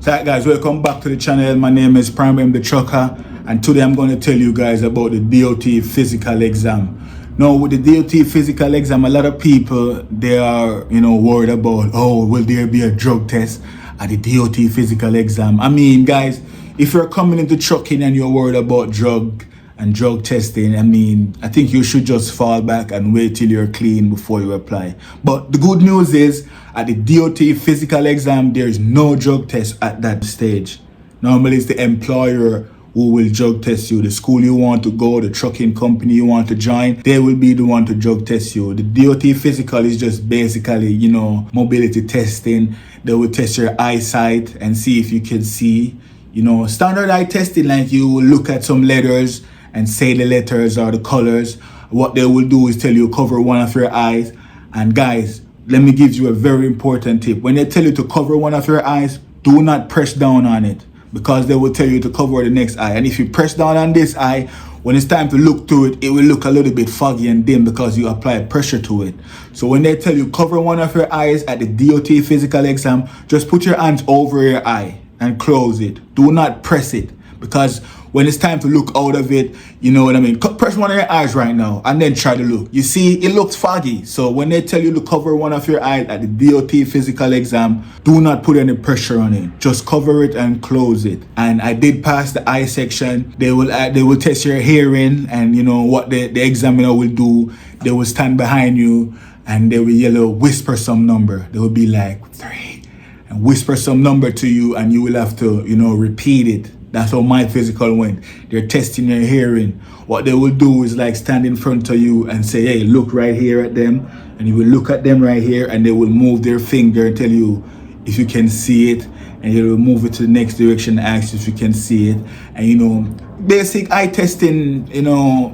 Alright guys, welcome back to the channel. My name is Prime M the Trucker, and today I'm going to tell you guys about the DOT physical exam. Now with the DOT physical exam, a lot of people, they are worried about, oh, will there be a drug test at the DOT physical exam? I mean guys, if you're coming into trucking and you're worried about drug testing, I think you should just fall back and wait till you're clean before you apply. But the good news is, at the DOT physical exam, there is no drug test at that stage. Normally it's the employer who will drug test you. The school you want to go, the trucking company you want to join, they will be the one to drug test you. The DOT physical is just basically, mobility testing. They will test your eyesight and see if you can see. Standard eye testing, like you will look at some letters and say the letters or the colors. What they will do is tell you cover one of your eyes. And guys, let me give you a very important tip. When they tell you to cover one of your eyes, do not press down on it, because they will tell you to cover the next eye. And if you press down on this eye, when it's time to look through it, it will look a little bit foggy and dim because you apply pressure to it. So when they tell you cover one of your eyes at the DOT physical exam, just put your hands over your eye and close it. Do not press it, because when it's time to look out of it, you know what I mean? Press one of your eyes right now and then try to look. You see, it looks foggy. So when they tell you to cover one of your eyes at the DOT physical exam, do not put any pressure on it. Just cover it and close it. And I did pass the eye section. They will test your hearing, and what the examiner will do, they will stand behind you and they will yell, whisper some number. They will be like 3 and whisper some number to you, and you will have to, repeat it. That's how my physical went. They're testing your hearing. What they will do is like stand in front of you and say, hey, look right here at them. And you will look at them right here, and they will move their finger and tell you if you can see it. And you will move it to the next direction and ask if you can see it. And basic eye testing,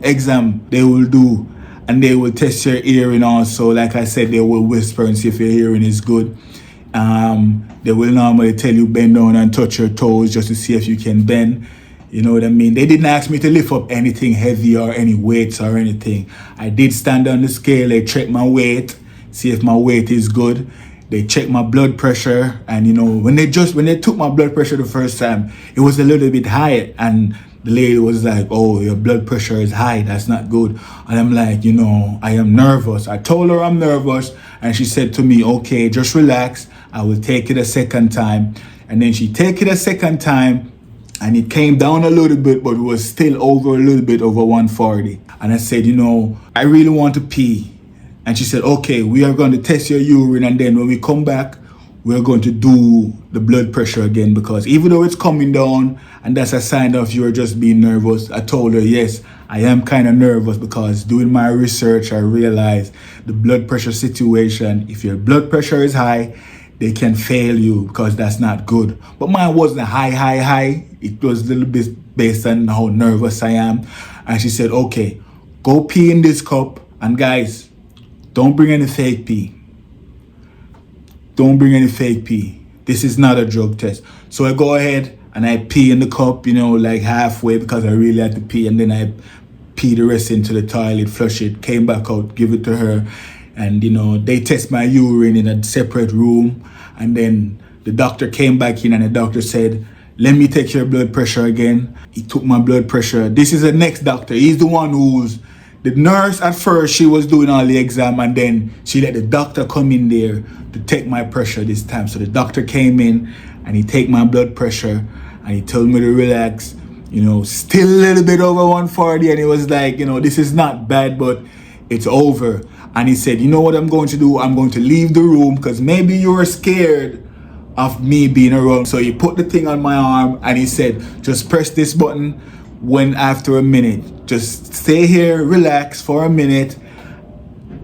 exam they will do. And they will test your hearing also. Like I said, they will whisper and see if your hearing is good. They will normally tell you bend down and touch your toes just to see if you can bend. You know what I mean? They didn't ask me to lift up anything heavy or any weights or anything. I did stand on the scale. They checked my weight, see if my weight is good. They checked my blood pressure, and when they took my blood pressure the first time, it was a little bit high, and the lady was like, oh, your blood pressure is high, that's not good. And I'm like, I am nervous. I told her I'm nervous, and she said to me, okay, just relax, I will take it a second time. And then she take it a second time, and it came down a little bit, but it was still over a little bit over 140. And I said, I really want to pee. And she said, okay, we are going to test your urine, and then when we come back, we're going to do the blood pressure again, because even though it's coming down and that's a sign of you're just being nervous, I told her, yes, I am kind of nervous, because doing my research, I realized the blood pressure situation, if your blood pressure is high, they can fail you, because that's not good. But mine wasn't high. It was a little bit based on how nervous I am. And she said, okay, go pee in this cup. And guys, don't bring any fake pee. Don't bring any fake pee. This is not a drug test. So I go ahead and I pee in the cup, like halfway, because I really had to pee. And then I pee the rest into the toilet, flush it, came back out, give it to her. And, they test my urine in a separate room. And then the doctor came back in, and the doctor said, let me take your blood pressure again. He took my blood pressure. This is the next doctor. He's the one the nurse at first, she was doing all the exam, and then she let the doctor come in there to take my pressure this time. So the doctor came in and he take my blood pressure, and he told me to relax, still a little bit over 140. And he was like, this is not bad, but it's over. And he said, you know what I'm going to do? I'm going to leave the room, because maybe you were scared of me being around. So he put the thing on my arm, and he said, just press this button when after a minute. Just stay here, relax for a minute.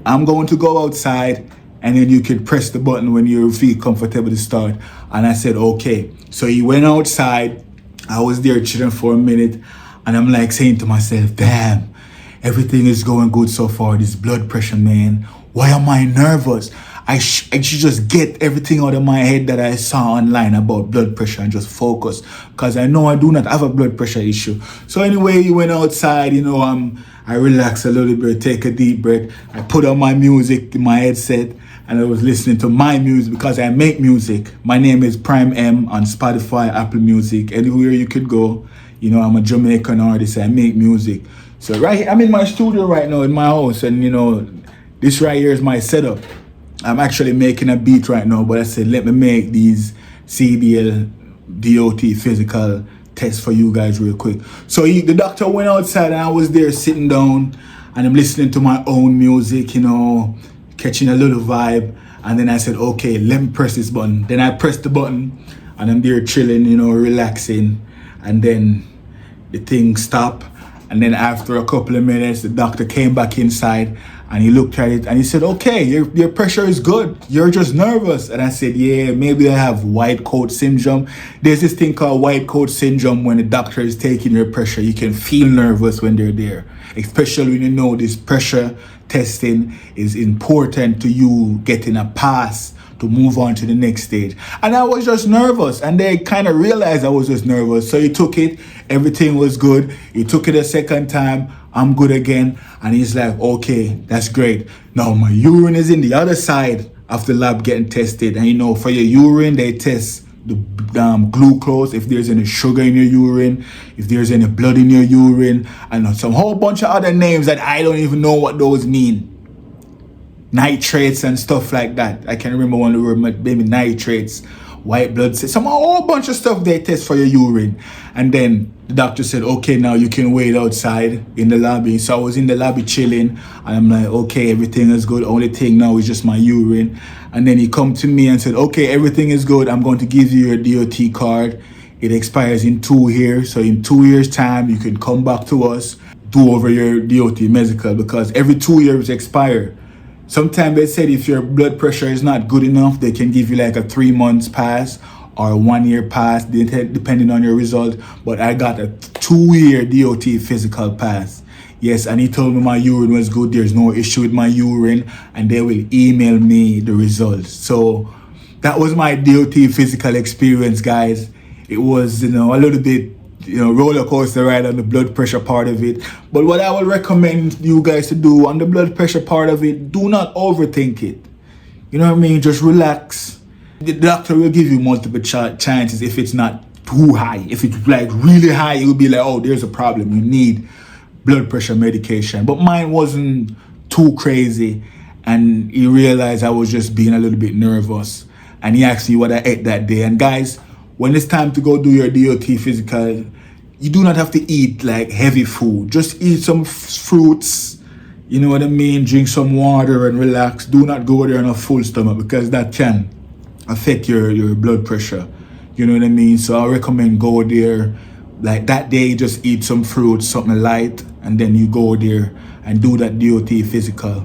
I'm going to go outside, and then you can press the button when you feel comfortable to start. And I said, okay. So he went outside. I was there chilling for a minute, and I'm like saying to myself, damn, everything is going good so far. This blood pressure, man. Why am I nervous? I should just get everything out of my head that I saw online about blood pressure and just focus, because I know I do not have a blood pressure issue. So anyway, he went outside, I relaxed a little bit, take a deep breath. I put on my music in my headset, and I was listening to my music because I make music. My name is Prime M on Spotify, Apple Music, anywhere you could go. You know, I'm a Jamaican artist. I make music. So right here, I'm in my studio right now in my house, and you know, this right here is my setup. I'm actually making a beat right now, but I said let me make these CDL DOT physical tests for you guys real quick. So the doctor went outside, and I was there sitting down, and I'm listening to my own music, you know, catching a little vibe. And then I said, okay, let me press this button. Then I pressed the button, and I'm there chilling, you know, relaxing. And then the thing stopped. And then after a couple of minutes, the doctor came back inside, and he looked at it and he said, okay, your pressure is good. You're just nervous. And I said, yeah, maybe I have white coat syndrome. There's this thing called white coat syndrome. When the doctor is taking your pressure, you can feel nervous when they're there, especially when you know this pressure testing is important to you getting a pass to move on to the next stage. And I was just nervous, and they kind of realized I was just nervous. So he took it, everything was good. He took it a second time, I'm good again. And he's like, okay, that's great. Now my urine is in the other side of the lab getting tested. And you know, for your urine, they test the glucose, if there's any sugar in your urine, if there's any blood in your urine, and some whole bunch of other names that I don't even know what those mean. Nitrates and stuff like that. I can remember one of the word, maybe nitrates, white blood cells, some whole bunch of stuff they test for your urine. And then the doctor said, okay, now you can wait outside in the lobby. So I was in the lobby chilling, and I'm like, okay, everything is good. Only thing now is just my urine. And then he come to me and said, okay, everything is good. I'm going to give you your DOT card. It expires in 2 years. So in 2 years time, you can come back to us, do over your DOT medical, because every 2 years expire. Sometimes they said if your blood pressure is not good enough, they can give you like a 3 months pass or a 1 year pass, depending on your result. But I got a 2 year DOT physical pass. Yes, and he told me my urine was good. There's no issue with my urine, and they will email me the results. So that was my DOT physical experience, guys. It was, you know, a little bit, you know, roller coaster ride on the blood pressure part of it. But what I would recommend you guys to do on the blood pressure part of it, do not overthink it. You know what I mean? Just relax. The doctor will give you multiple chances if it's not too high. If it's like really high, it will be like, oh, there's a problem. You need blood pressure medication. But mine wasn't too crazy, and he realized I was just being a little bit nervous, and he asked me what I ate that day. And guys, when it's time to go do your DOT physical, you do not have to eat like heavy food. Just eat some fruits, you know what I mean? Drink some water and relax. Do not go there on a full stomach, because that can affect your blood pressure. You know what I mean? So I recommend go there like that day, just eat some fruits, something light, and then you go there and do that DOT physical.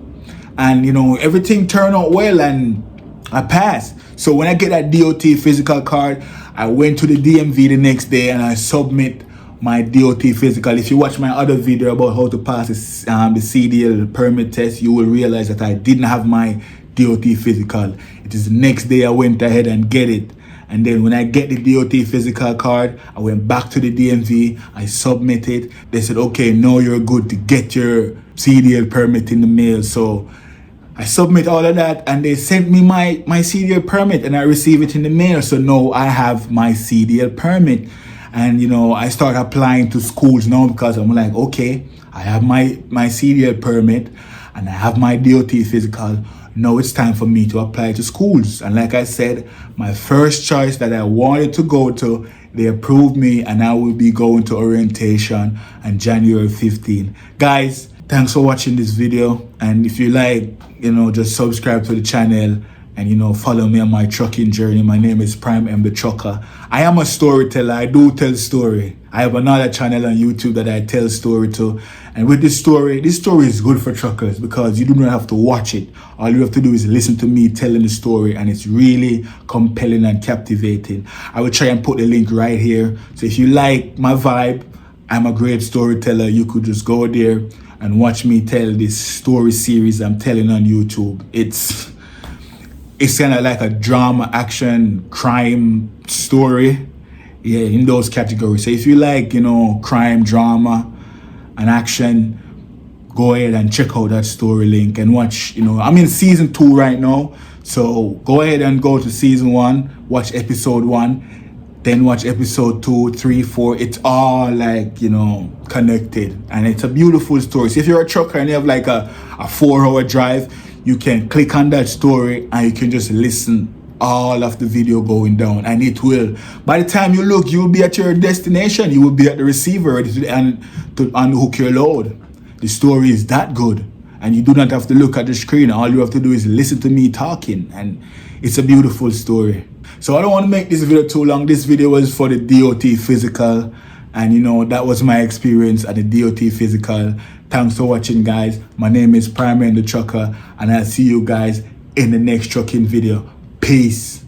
And you know, everything turned out well, and I passed. So when I get that DOT physical card, I went to the DMV the next day and I submit my DOT physical. If you watch my other video about how to pass the CDL permit test, you will realize that I didn't have my DOT physical. It is the next day I went ahead and get it. And then when I get the DOT physical card, I went back to the DMV, I submitted. They said, okay, now you're good to get your CDL permit in the mail. So I submit all of that, and they sent me my CDL permit, and I receive it in the mail. So now I have my CDL permit. And you know, I start applying to schools now, because I'm like, okay, I have my CDL permit and I have my DOT physical. Now it's time for me to apply to schools. And like I said, my first choice that I wanted to go to, they approved me, and I will be going to orientation on January 15. Guys, thanks for watching this video. And if you like, you know, just subscribe to the channel and, you know, follow me on my trucking journey. My name is Prime M the Trucker. I am a storyteller. I do tell story. I have another channel on YouTube that I tell story to. And with this story is good for truckers, because you do not have to watch it. All you have to do is listen to me telling the story, and it's really compelling and captivating. I will try and put the link right here. So if you like my vibe, I'm a great storyteller, you could just go there and watch me tell this story series I'm telling on YouTube. It's kind of like a drama, action, crime story. Yeah, in those categories. So if you like, you know, crime, drama, and action, go ahead and check out that story link and watch. You know, I'm in season 2 right now, So go ahead and go to season 1, watch episode 1, then watch episode 2, 3, 4. It's all like, connected, and it's a beautiful story. So if you're a trucker and you have like a 4-hour drive, you can click on that story and you can just listen all of the video going down, and it will, by the time you look, you will be at your destination. You will be at the receiver ready to unhook your load. The story is that good, and you do not have to look at the screen. All you have to do is listen to me talking, and it's a beautiful story. So I don't want to make this video too long. This video was for the DOT physical, and that was my experience at the DOT physical. Thanks for watching, guys. My name is Primary the Trucker, and I'll see you guys in the next trucking video. Peace.